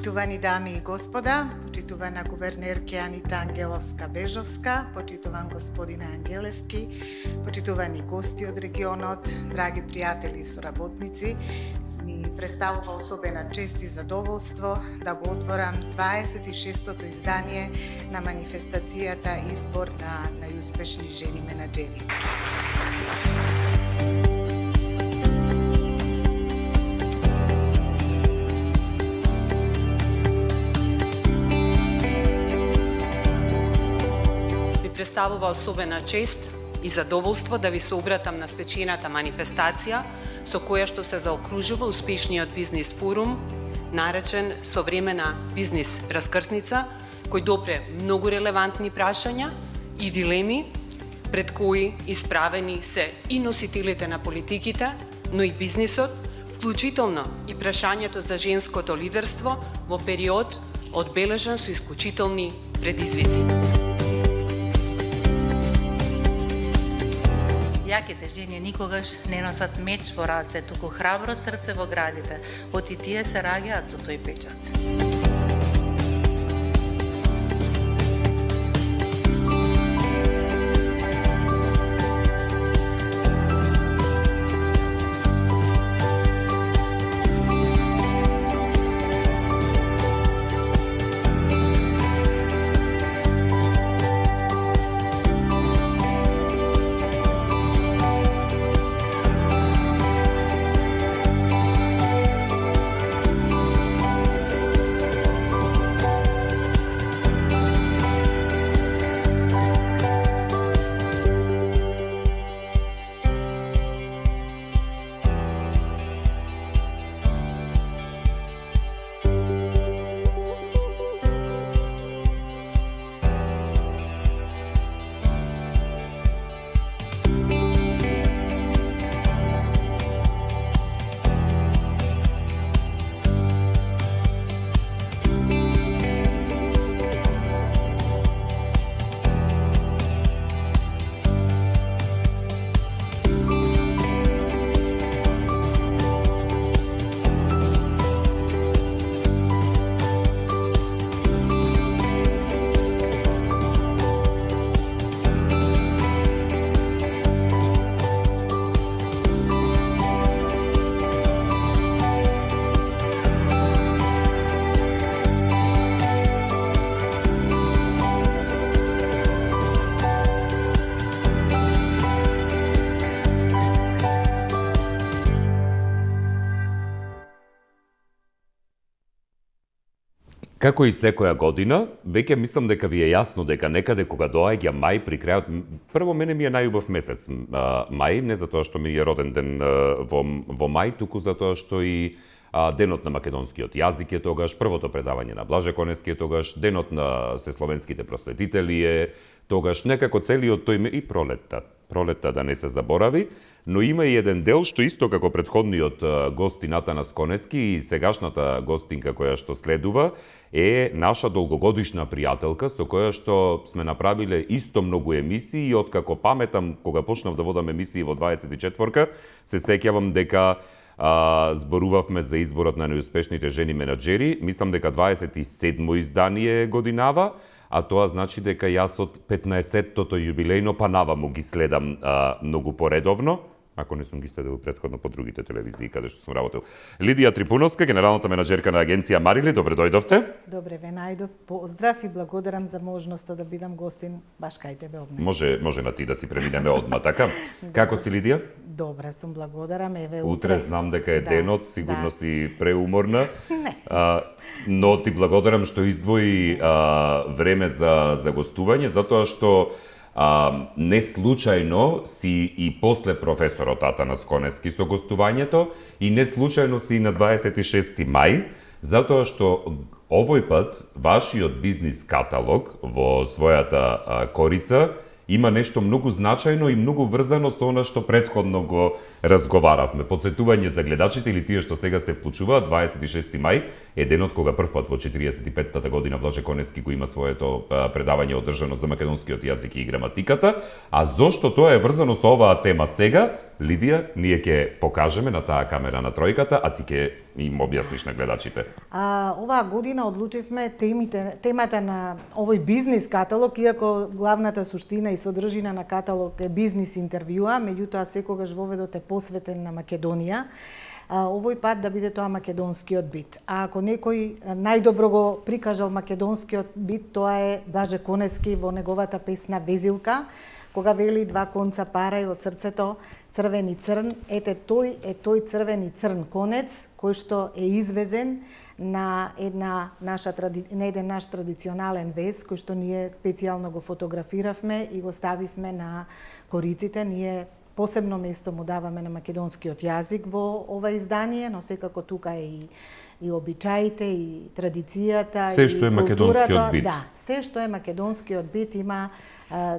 Почитувани дами и господа, почитувана гувернерке Анита Ангеловска-Бежовска, почитуван господин Ангелевски, почитувани гости од регионот, драги пријатели и соработници, ми представува особена чест и задоволство да го отворам 26-тото издание на манифестацијата Избор на најуспешни жени менаџери. Представува особена чест и задоволство да ви се обратам на свечената манифестација со која што се заокружува успешниот бизнис форум, наречен Современа бизнис раскрсница, кој допре многу релевантни прашања и дилеми пред кои исправени се и носителите на политиките, но и бизнисот, вклучително и прашањето за женското лидерство во период одбележан со исклучителни предизвици. Јаките жени никогаш не носат меч во раце, туку храбро срце во градите, оти тие се раѓаат со тој печат. Како и секоја година, веќе мислам дека ви е јасно дека некаде кога доаѓа мај при крајот, прво мене ми е најубав месец мај, не затоа што ми е роден ден во мај, туку затоа што и денот на македонскиот јазик е тогаш, првото предавање на Блаже Конески е тогаш, денот на сесловенските просветители е тогаш, некако целиот тој и пролетта да не се заборави, но има и еден дел што исто како претходниот гостин Атанас Конески и сегашната гостинка која што следува е наша долгогодишна пријателка со која што сме направиле исто многу емисии и откако паметам кога почнав да водам емисии во 24-ка, се сеќавам дека зборувавме за изборот на најуспешните жени менаџери, мислам дека 27-мо издание годинава, а тоа значи дека јас од 15-тото јубилејно па наваму ги следам многу поредовно, ако не сум ги следил претходно по другите телевизии каде што сум работел. Лидија Трипуновска, генералната менаџерка на агенција Марили, добре дојдовте. Добре ве најдов, поздрав и благодарам за можноста да бидам гостин баш кај тебе овде. Може на ти да си преминеме одма, така? Како си, Лидија? Добре сум, благодарам, еве Утре знам дека е денот, сигурно си преуморна. Не. Но ти благодарам што издвои време за гостување, затоа што не случајно си и после професорот Атанас Конески со гостувањето и не случајно си и на 26 мај, затоа што овој пат вашиот бизнис каталог во својата корица има нешто многу значајно и многу врзано со она што претходно го разговаравме. Подсетување за гледачите или тие што сега се вклучуваат, 26 мај е денот кога првпат во 45-та година Блаже Конески го има своето предавање одржано за македонскиот јазик и граматиката. А зошто тоа е врзано со оваа тема сега? Лидија, ние ќе покажеме на таа камера на тројката, а ти ќе им објасниш на гледачите. Оваа година одлучивме темата на овој бизнис каталог, иако главната суштина и содржина на каталог е бизнис интервјуа, меѓутоа секогаш воведот е посветен на Македонија. Овој пат да биде тоа македонскиот бит. А ако некој најдобро го прикажал македонскиот бит, тоа е Блаже Конески во неговата песна Везилка, кога вели два конца парај од срцето, црвен и црн, ете тој е тој црвен и црн конец кој што е извезен на еден наш традиционален вез кој што ние специјално го фотографиравме и го ставивме на кориците. Ние посебно место му даваме на македонскиот јазик во ова издание, но секако тука е и обичаите, и традицијата, се што и е македонскиот бит. Да, се што е македонскиот бит има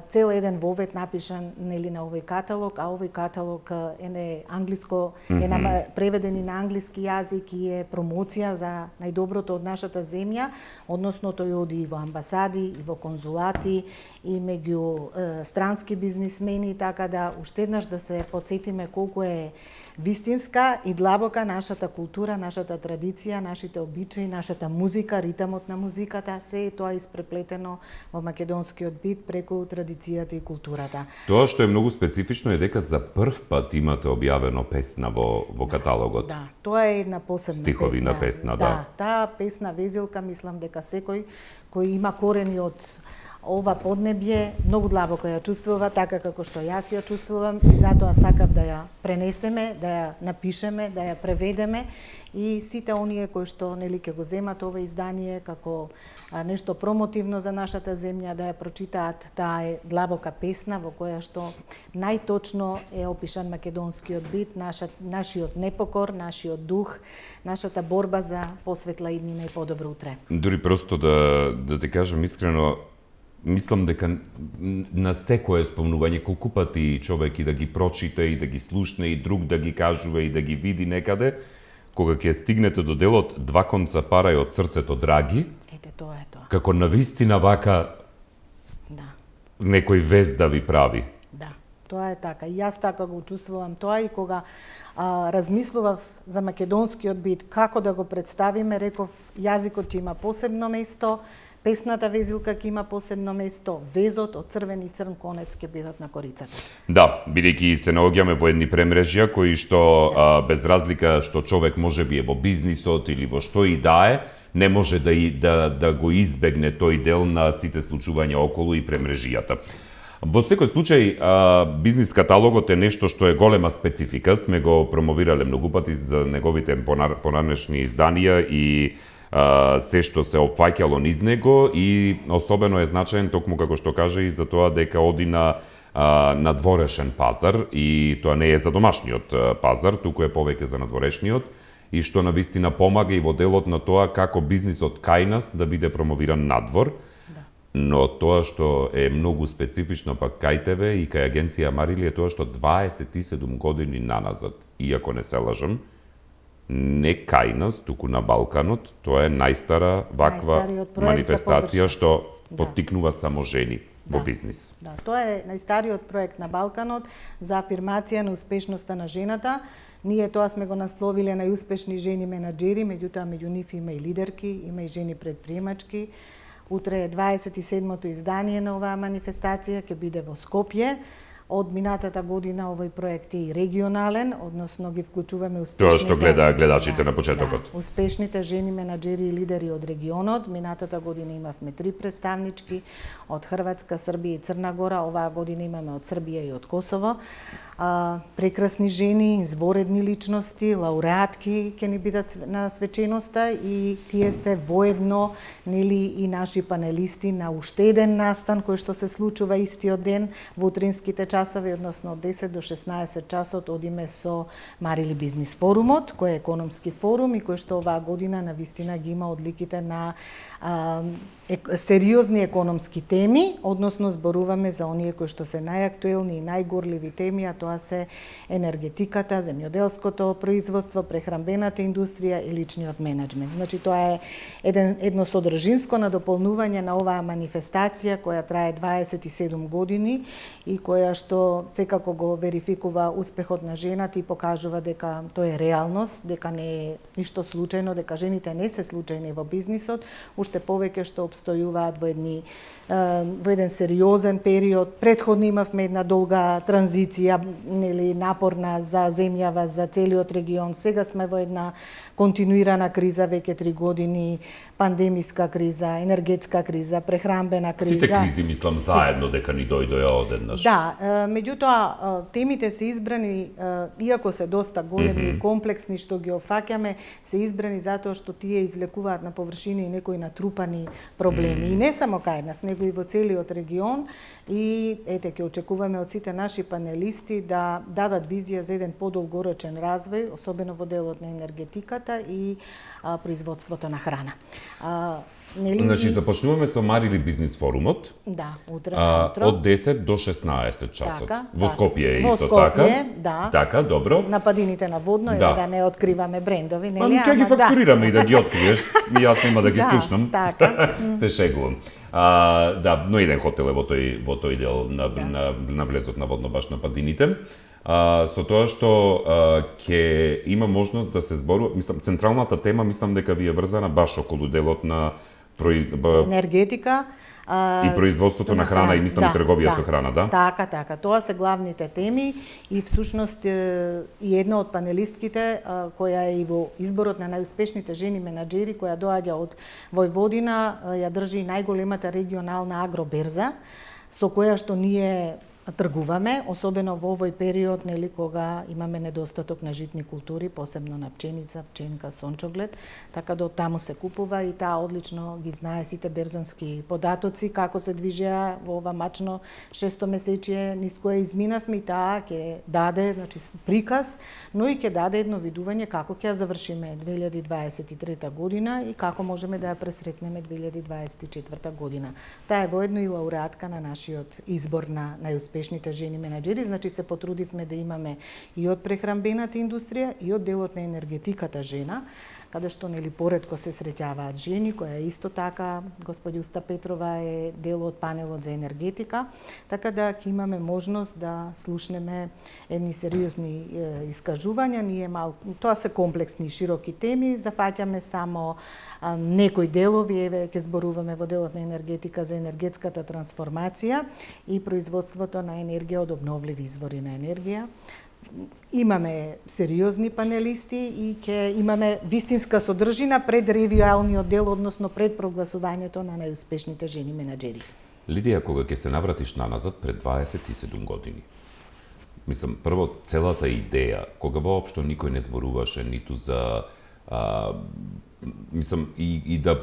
цел еден вовед напишан нели на овој каталог, а овој каталог е на англиско, е преведен и на англиски јазик и е промоција за најдоброто од нашата земја, односно тој оди и во амбасади, и во конзулати, и меѓу странски бизнисмени, така да уште еднаш да се потсетиме колку е вистинска и длабока нашата култура, нашата традиција, нашите обичаи, нашата музика, ритамот на музиката, се е тоа испреплетено во македонскиот бит преку традицијата и културата. Тоа што е многу специфично е дека за прв пат имате објавено песна во каталогот. Да, тоа е една посебна стиховина песна, да. Таа песна Везилка, мислам дека секој кој има корени од ова поднебје многу длабоко ја чувствува, така како што јас ја чувствувам, и затоа сакав да ја пренесеме, да ја напишеме, да ја преведеме, и сите оние кои што нели ќе го земат ова издание како нешто промотивно за нашата земја, да ја прочитаат. Таа е длабока песна во која што најточно е опишан македонскиот бит, нашиот непокор, нашиот дух, нашата борба за посветла иднина и подобро утре. Дури просто да ти кажам искрено, мислам дека на секое спомнување колку пати човек и да ги прочита и да ги слушне и друг да ги кажува и да ги види некаде, кога ќе стигнете до делот два конца парај од срцето драги, ете тоа е тоа. Како навистина вака некој вез да ви прави. Да, тоа е така. И јас така го чувствувам тоа, и кога размислував за македонскиот бит, како да го представиме, реков јазикот ќе има посебно место, песната Везилка ќе има посебно место, везот од црвен и црн конец ќе бидат на корицата. Да, бидејќи се наоѓаме во едни премрежја кои што без разлика што човек може би е во бизнисот или во што и да е, не може да го избегне тој дел на сите случувања околу и премрежијата. Во секој случај, бизнис каталогот е нешто што е голема специфика, сме го промовирале многу пати за неговите понатамошни изданија и се што се опфаќало низ него, и особено е значаен токму како што кажа и за тоа дека оди на надворешен пазар, и тоа не е за домашниот пазар, туку е повеќе за надворешниот, и што навистина помага и во делот на тоа како бизнисот кај нас да биде промовиран надвор. Но тоа што е многу специфично пак кај тебе и кај агенција Марили е тоа што 27 години наназад, иако не се лажам, не кај нас, туку на Балканот, тоа е најстара ваква манифестација што поттикнува само жени во бизнис. Да, тоа е најстариот проект на Балканот за афирмација на успешноста на жената. Ние тоа сме го насловиле најуспешни жени менаџери, меѓутоа меѓу нив има и лидерки, има и жени предприемачки. Утре е 27-то издание на оваа манифестација, ќе биде во Скопје. Од минатата година овој проект е и регионален, односно ги вклучуваме успешните... Тоа што гледа гледачите на почетокот. Да, успешните жени менаџери и лидери од регионот. Минатата година имавме 3 представнички од Хрватска, Србија и Црна Гора. Оваа година имаме од Србија и од Косово. Прекрасни жени, изворедни личности, лауреатки ќе ни бидат на свеченоста, и тие се воедно нели и наши панелисти на уште еден настан кој што се случува истиот ден во утринските часови, односно од 10 до 16 часот одиме со Марили бизнис форумот, кој е економски форум и кој што оваа година навистина ги има одликите на сериозни економски теми, односно зборуваме за оние кои што се најактуелни и најгорливи теми, а тоа се енергетиката, земјоделското производство, прехранбената индустрија и личниот менеджмент. Значи тоа е едно содржинско надополнување на оваа манифестација која трае 27 години и која што секако го верификува успехот на жената и покажува дека тоа е реалност, дека не е ништо случајно, дека жените не се случајни во бизнисот, уште повеќе што обстојуваат во еден сериозен период. Претходно имавме една долга транзиција, нели напорна за земјава, за целиот регион. Сега сме во една континуирана криза веќе 3 години, пандемиска криза, енергетска криза, прехранбена криза. Сите кризи мислам заедно дека ни дојдоа одеднаш. Да, меѓутоа темите се избрани, иако се доста големи и комплексни што ги опфаќаме, се избрани затоа што тие излекуваат на површина и некои натрупани проблеми. И не само кај нас, него и во целиот регион. И ете, ќе очекуваме од сите наши панелисти да дадат визија за еден подолгорочен развој, особено во делот на енергетиката и производството на храна. Нели? Значи, започнуваме со Марили бизнис форумот. Да, утре наутро. Од 10 до 16 часот. Така, во Скопје е во исто Скопје, така. да. Така, добро. На падините на Водно, да не откриваме брендови, нели? Ќе ги фактурираме и да ги откриеш. И јас нема да ги Да, слушнам. така. Се шегувам. Да, но еден хотел е во тој дел на влезот на Водно, баш на падините. Со тоа што ќе има можност да се зборува, мислам, централната тема мислам дека ви е врзана баш околу делот на енергетика и производството на храна и мислам и трговија со храна, да? Така. Тоа се главните теми и всушност и една од панелистките која е и во изборот на најуспешните жени менаџери, која доаѓа од Војводина, ја држи најголемата регионална агроберза, со која што ние тргуваме, особено во овој период, нели, кога имаме недостаток на житни култури, посебно на пченица, пченка, сончоглед, така да од таму се купува и таа одлично ги знае сите берзански податоци, како се движеа во ова мачно шестомесечие низ кое изминавме и таа ќе даде, значи, приказ, но и ќе даде едно видување како ќе ја завршиме 2023 година и како можеме да ја пресретнеме 2024 година. Таа е воедно и лауреатка на нашиот избор на најуспешните жени менаџери, значи се потрудивме да имаме и од прехранбената индустрија и од делот на енергетиката жена, каде што нели поретко се среќаваат жени, која исто така господјуста Петрова е дел од панелот за енергетика, така да ќе имаме можност да слушнеме едни сериозни искажувања. Ние тоа се комплексни и широки теми, зафаќаме само некои делови, еве ќе зборуваме во делот на енергетика за енергетската трансформација и производството на енергија од обновливи извори на енергија. Имаме сериозни панелисти и ќе имаме вистинска содржина пред ревиуалниот дел, односно пред прогласувањето на најуспешните жени менаџери. Лидија, кога ќе се навратиш наназад пред 27 години, мислам, прво целата идеја, кога воопшто никој не зборуваше ниту за мислам и да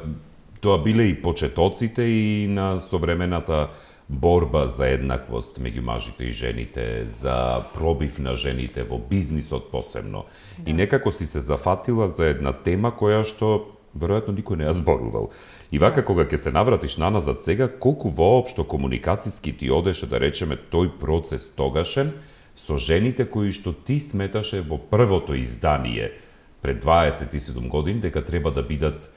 тоа биле и почетоците и на современата борба за еднаквост меѓу мажите и жените, за пробив на жените во бизнисот посебно. Да. И некако си се зафатила за една тема која што веројатно никој не ја зборувал. И вака кога ќе се навратиш наназад сега, колку воопшто комуникациски ти одеше, да речеме, тој процес тогашен со жените кои што ти сметаше во првото издание пред 27 години дека треба да бидат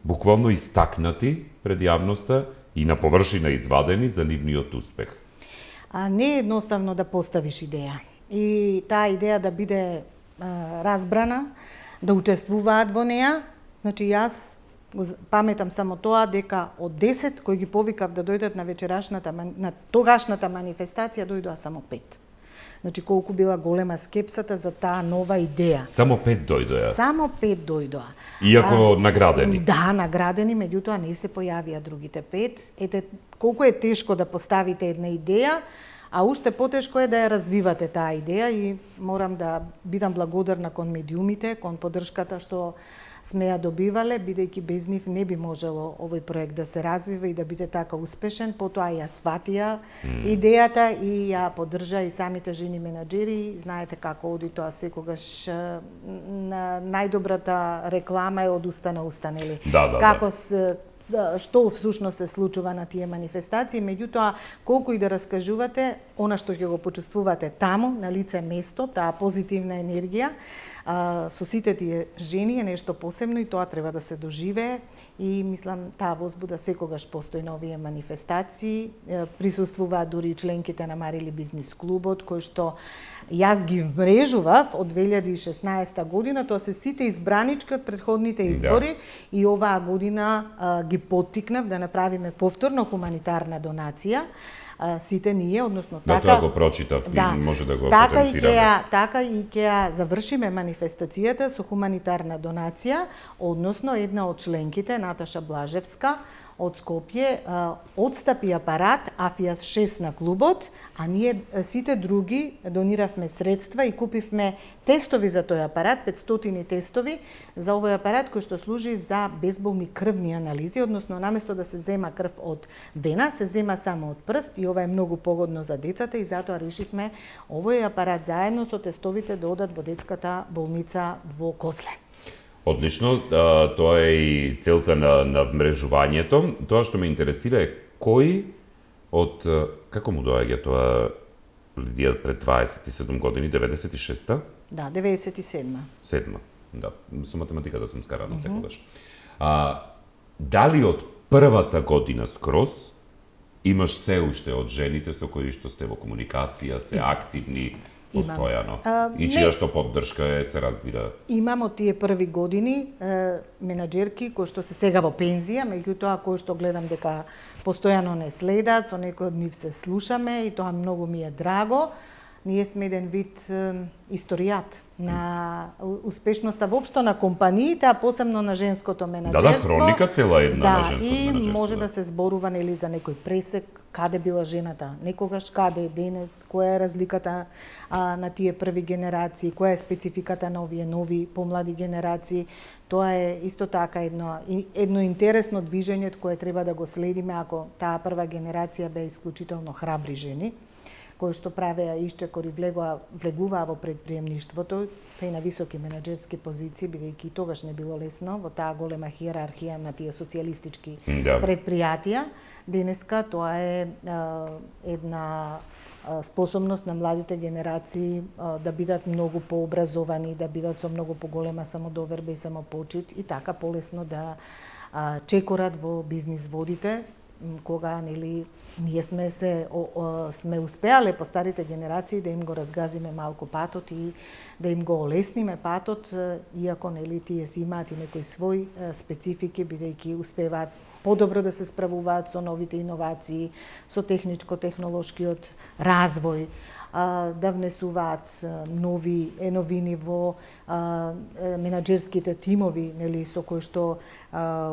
буквално истакнати пред јавноста и на површина извадени за нивниот успех? Не е едноставно да поставиш идеја. И таа идеја да биде разбрана, да учествуваат во неа. Значи јас паметам само тоа дека од 10 кои ги повикав да дојдат на тогашната манифестација дојдоа само 5. Значи колку била голема скепсата за таа нова идеја. Само 5 дојдоа. Само 5 дојдоа. Иако наградени. Да, наградени, меѓутоа не се појавија другите 5. Ете колку е тешко да поставите една идеја, А уште потешко е да ја развивате таа идеја и морам да бидам благодарна кон медиумите, кон поддршката што сме ја добивале, бидејќи без нив не би можело овој проект да се развива и да биде така успешен. Потоа ја сватија идејата и ја поддржа и самите жени менаџери. Знаете како оди тоа секогаш, најдобрата реклама е од уста на уста, нели? Како што всушност се случува на тие манифестации, меѓутоа колку и да раскажувате, она што ќе го почувствувате таму, на лице место, таа позитивна енергија, со сите тие жени е нешто посебно и тоа треба да се доживее и мислам таа возбуда секогаш постои на овие манифестации. Присуствуваат дури и членките на Марили бизнис клубот, кои што јас ги вмрежував од 2016 година, тоа се сите избранички од претходните избори и оваа година ги поттикнав да направиме повторно хуманитарна донација. Сите ние, односно така... тоа го прочитав и може да го потенцираме. Така и ќе ја завршиме манифестацијата со хуманитарна донација, односно една од членките, Наташа Блажевска, од Скопје, одстапи апарат Афиас 6 на клубот, а ние сите други дониравме средства и купивме тестови за тој апарат, 500 тестови за овој апарат кој што служи за безболни крвни анализи, односно наместо да се зема крв од вена, се зема само од прст и ова е многу погодно за децата и затоа решивме овој апарат заедно со тестовите да одат во детската болница во Козле. Одлично, тоа е и целта на вмрежувањето. Тоа што ме интересира е кој од, како му доаѓа тоа Лидија пред 27 години, 96-та? Да, 97-ма. 7-ма, да, со математиката сум скаран од секогаш. Дали од првата година скроз имаш се уште од жените со кои што сте во комуникација, се активни, постојано. И чија што поддршка е, се разбира. Имам од тие први години менаџерки кои што се сега во пензија, меѓутоа кои што гледам дека постојано не следат, со некои од нив се слушаме и тоа многу ми е драго. Ние сме еден вид историјат на успешноста воопшто на компаниите, а посебно на женското менаџерство. Хроника цела една на женското менаџерство. И може да се зборува нели за некој пресек, каде била жената, некогаш каде е денес, која е разликата на тие први генерации, која е спецификата на овие нови помлади генерации. Тоа е исто така едно интересно движење кое треба да го следиме ако таа прва генерација бе исклучително храбри жени кои што правеа исчекори, влегуваа во предприемништвото, па и на високи менаџерски позиции, бидејќи и тогаш не било лесно во таа голема хиерархија на тие социјалистички предпријатија. Денеска тоа е една способност на младите генерации да бидат многу пообразовани, да бидат со многу поголема самодоверба и самопочит и така полесно да чекорат во бизнис водите, кога нели ние сме успеале по старите генерации да им го разгазиме малку патот и да им го олесниме патот, иако нели тие си имаат и некои своји специфики, бидејќи успеваат подобро да се справуваат со новите иновации, со техничко-технолошкиот развој, да внесуваат нови новини во менаџерските тимови, нели, со кои што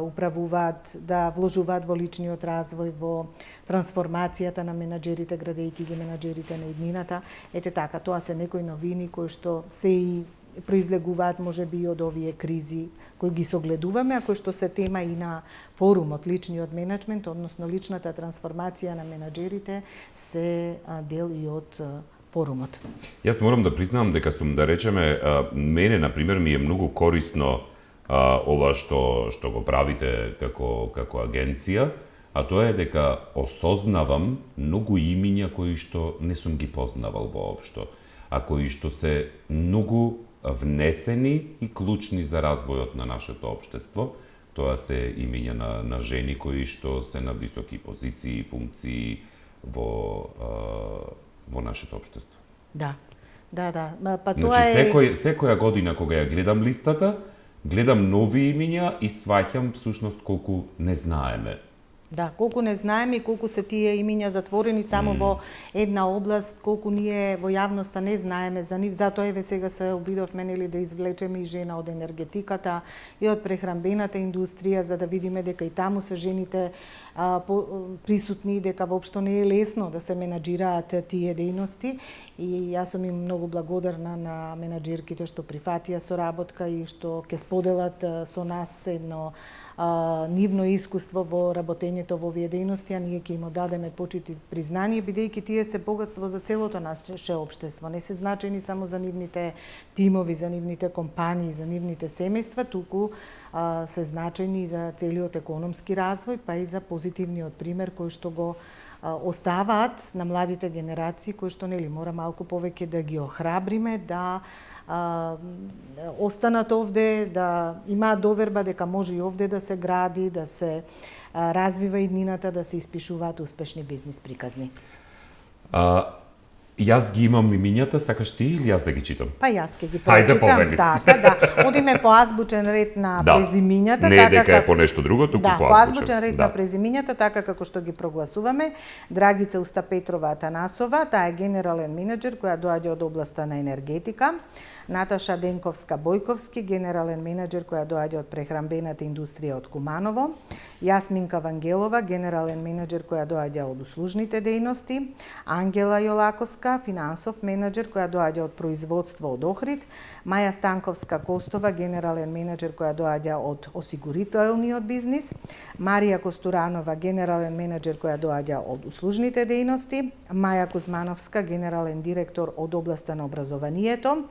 управуваат, да вложуваат во личниот развој, во трансформацијата на менаџерите, градејќи ги менаџерите на иднината. Ете така, тоа се некои новини кои што се и произлегуваат можеби и од овие кризи кои ги согледуваме, а кои што се тема и на форумот личниот менеджмент, односно личната трансформација на менаџерите се дел и од форумот. Јас морам да признам дека сум, да речеме, мене на пример ми е многу корисно ова што го правите како агенција, а тоа е дека осознавам многу имиња кои што не сум ги познавал воопшто, а кои што се многу внесени и клучни за развојот на нашето општество. Тоа се имиња на жени кои што се на високи позиции и функции во нашето општество. Да. Па тоа значи, секоја година кога ја гледам листата, гледам нови имиња и сваќам всушност колку не знаеме Да, колку не знаеме и колку се тие имиња затворени само во една област, колку ние во јавноста не знаеме за нив, затоа еве сега се обидовме нели да извлечеме и жена од енергетиката и од прехранбената индустрија за да видиме дека и таму се жените присутни, дека воопшто не е лесно да се менаџираат тие дејности и јас сум им многу благодарна на менаџерките што прифатија соработка и што ќе споделат со нас едно нивно искуство во работењето во овие дејности, а ние ќе им дадеме почит и признание, бидејќи тие се богатство за целото наше општество. Не се значени само за нивните тимови, за нивните компании, за нивните семејства, туку се значени и за целиот економски развој, па и за позитивниот пример кој што го оставаат на младите генерации, кои што нели мора малку повеќе да ги охрабриме, да останат овде, да имаат доверба дека може и овде да се гради, да се развива иднината, да се испишуваат успешни бизнис приказни. Јас ги имам имињата, сакаш ти или јас да ги читам? Па јас ќе ги Хајде, прочитам. повели. Така, да. Одиме по азбучен ред на презимињата. Не е дека е по нешто друго, туку да, по по азбучен. азбучен ред на презимињата, така како што ги прогласуваме. Драгица Устапетрова Атанасова, таа е генерален менеџер која доаѓа од областа на енергетика. Наташа Денковска Бојковски, генерален менеџер која доаѓа од прехранбената индустрија од Куманово. Јасминка Вангелова, генерален менеџер која доаѓа од услужните дејности. Ангела Јолаковска, финансов менеџер која доаѓа од производство од Охрид. Маја Станковска Костова, генерален менеџер која доаѓа од осигурителниот бизнис. Марија Костуранова, генерален менеџер која доаѓа од услужните дејности. Маја Кузмановска, генерален директор од областа на образованието.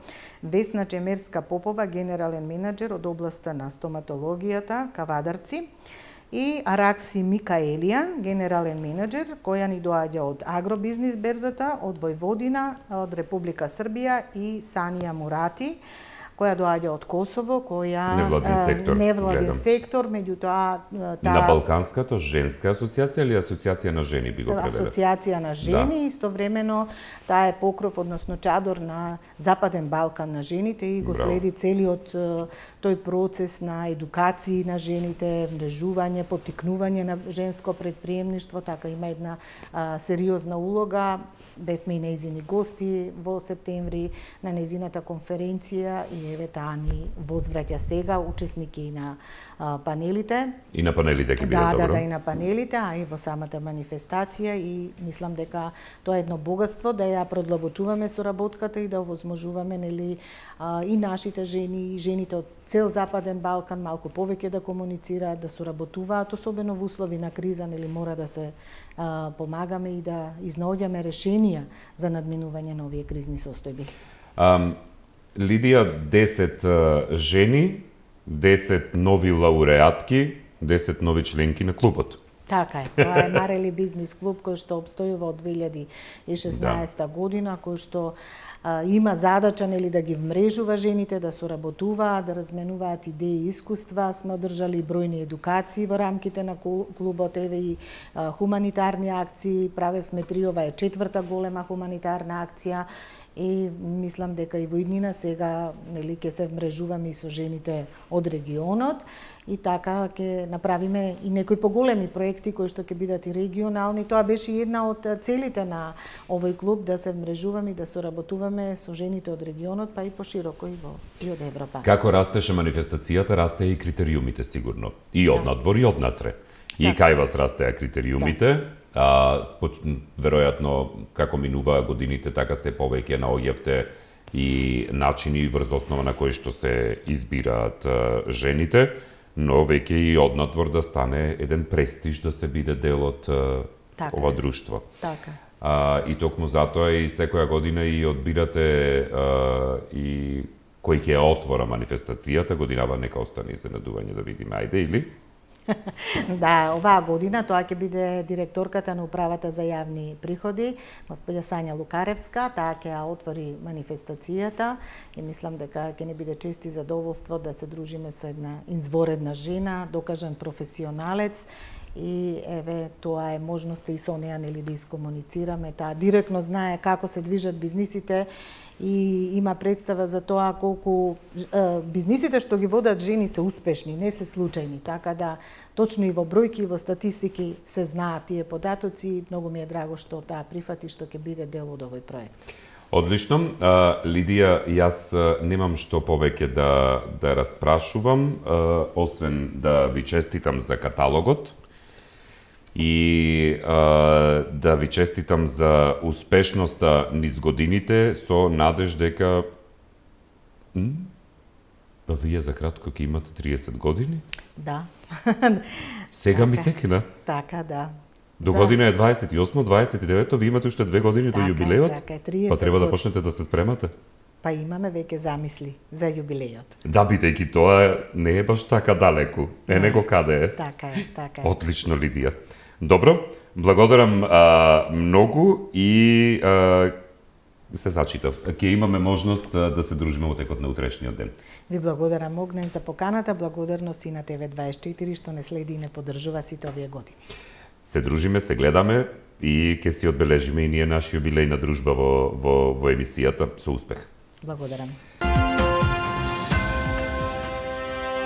Весна Чемерска Попова, генерален менеџер од областа на стоматологијата, Кавадарци. И Аракси Микаелија, генерален менеџер, која ни доаѓа од Агробизнис берзата, од Војводина, од Република Србија, и Санија Мурати, која доаѓа од Косово, која невладин сектор, меѓутоа на Балканската женска асоциација или асоциација на жени би го превеле? Асоциација на жени, истовремено таа е покров, односно чадор на Западен Балкан на жените и го следи целиот тој процес на едукација на жените, мрежување, поттикнување на женско предприемништво, така има една сериозна улога. Бевме и нејзини гости во септември на нејзината конференција и еве таа ни возвраќа сега, учесник и на панелите. И на панелите ќе биде добро. Да, и на панелите, а и во самата манифестација и мислам дека тоа е едно богатство да ја продлабочуваме соработката и да овозможуваме нели и нашите жени и жените од цел Западен Балкан малку повеќе да комуницираат, да соработуваат, особено во услови на криза, нели мора да се помагаме и да изнаоѓаме решенија за надминување на овие кризни состојби. Лидија, 10 жени, 10 нови лауреатки, 10 нови членки на клубот. Така е, тоа е Марели бизнис клуб кој што обстојува од 2016 година, кој што има задача нели да ги вмрежува жените, да соработуваат, да разменуваат идеи и искуства. Сме одржали бројни едукации во рамките на клубот, еве и хуманитарни акции, правевме 3, ова е 4-та голема хуманитарна акција и мислам дека и во иднина сега нели ќе се вмрежуваме и со жените од регионот и така ќе направиме и некои поголеми проекти кои што ќе бидат и регионални. Тоа беше една од целите на овој клуб, да се вмрежуваме и да соработуваме со жените од регионот, па и пошироко и од Европа. Како растеше манифестацијата, расте и критериумите сигурно. И однадвор и однатре. И кај вас растеа критериумите. Веројатно, како минуваа годините, така се повеќе наоѓавте и начини врз основа на кои што се избираат жените, но веќе и однатвор да стане еден престиж да се биде дел од ова друштво. Така. И токму затоа и секоја година и одбирате и кој ќе отвора манифестацијата, годинава нека остане изненадување да видиме, ајде или? Да, оваа година тоа ќе биде директорката на управата за јавни приходи, господја Сања Лукаревска, таа ќе ја отвори манифестацијата и мислам дека ќе ни биде чест и задоволство да се дружиме со една изворедна жена, докажан професионалец и еве тоа е можноста и со неа нели да искомуницираме. Таа директно знае како се движат бизнисите и има представа за тоа колку бизнисите што ги водат жени се успешни, не се случајни, така да точно и во бројки и во статистики се знаат тие податоци. Многу ми е драго што таа прифати што ќе биде дел од овој проект. Одлично. Лидија, јас немам што повеќе да распрашувам, освен да ви честитам за каталогот и да ви честитам за успешноста низ годините со надеж дека па вие за кратко ќе имате 30 години? Да. Сега ми текна. Така, да. До година е 28, 29, ви имате уште 2 години до јубилеот? Така е, 30 па треба да години. почнете да се спремате. Па имаме веќе замисли за јубилејот. Да, бидејќи тоа не е баш така далеку. Него каде е. Така е, така е. Отлично, Лидија. Добро, благодарам многу и се зачитав. Ќе имаме можност да се дружиме во текот на утрешниот ден. Ви благодарам, Огнен, за поканата, благодарност и на ТВ24 што не следи и не поддржува сите овие години. Се дружиме, се гледаме и ќе си одбележиме и ние наши јубилејна дружба во емисијата со успех. Благодарам.